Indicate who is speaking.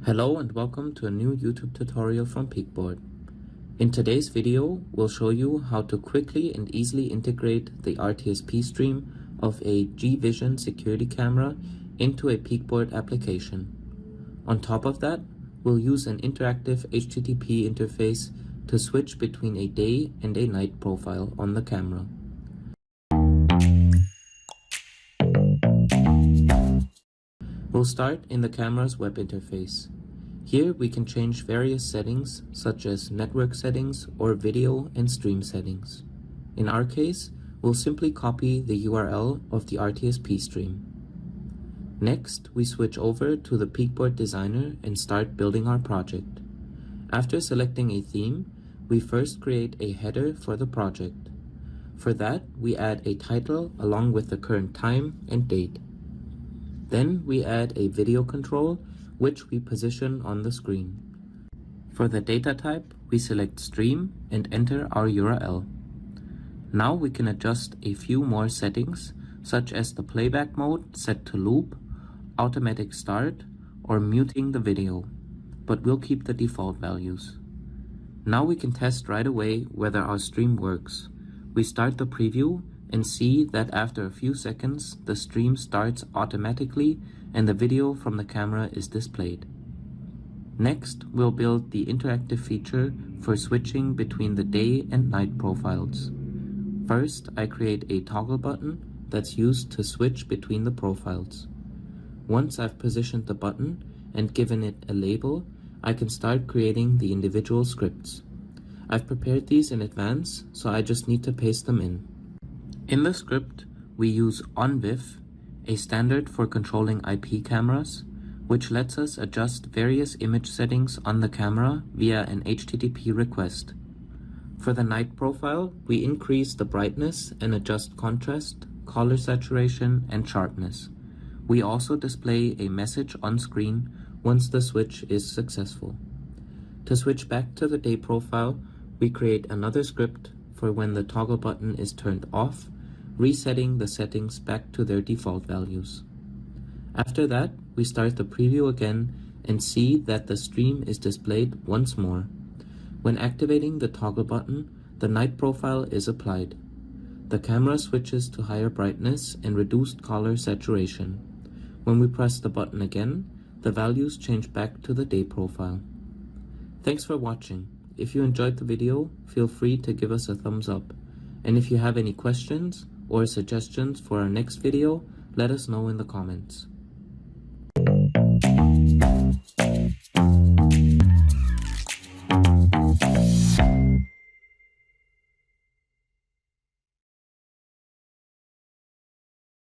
Speaker 1: Hello and welcome to a new YouTube tutorial from Peakboard. In today's video, we'll show you how to quickly and easily integrate the RTSP stream of a GVision security camera into a Peakboard application. On top of that, we'll use an interactive HTTP interface to switch between a day and a night profile on the camera. We'll start in the camera's web interface. Here we can change various settings such as network settings or video and stream settings. In our case, we'll simply copy the URL of the RTSP stream. Next, we switch over to the Peakboard designer and start building our project. After selecting a theme, we first create a header for the project. For that, we add a title along with the current time and date. Then we add a video control, which we position on the screen. For the data type, we select stream and enter our URL. Now we can adjust a few more settings, such as the playback mode set to loop, automatic start, or muting the video, but we'll keep the default values. Now we can test right away whether our stream works. We start the preview and see that after a few seconds, the stream starts automatically and the video from the camera is displayed. Next, we'll build the interactive feature for switching between the day and night profiles. First, I create a toggle button that's used to switch between the profiles. Once I've positioned the button and given it a label, I can start creating the individual scripts. I've prepared these in advance, so I just need to paste them in. In the script, we use ONVIF, a standard for controlling IP cameras, which lets us adjust various image settings on the camera via an HTTP request. For the night profile, we increase the brightness and adjust contrast, color saturation, and sharpness. We also display a message on screen once the switch is successful. To switch back to the day profile, we create another script for when the toggle button is turned off, resetting the settings back to their default values. After that, we start the preview again and see that the stream is displayed once more. When activating the toggle button, the night profile is applied. The camera switches to higher brightness and reduced color saturation. When we press the button again, the values change back to the day profile. Thanks for watching. If you enjoyed the video, feel free to give us a thumbs up. And if you have any questions or suggestions for our next video, let us know in the comments.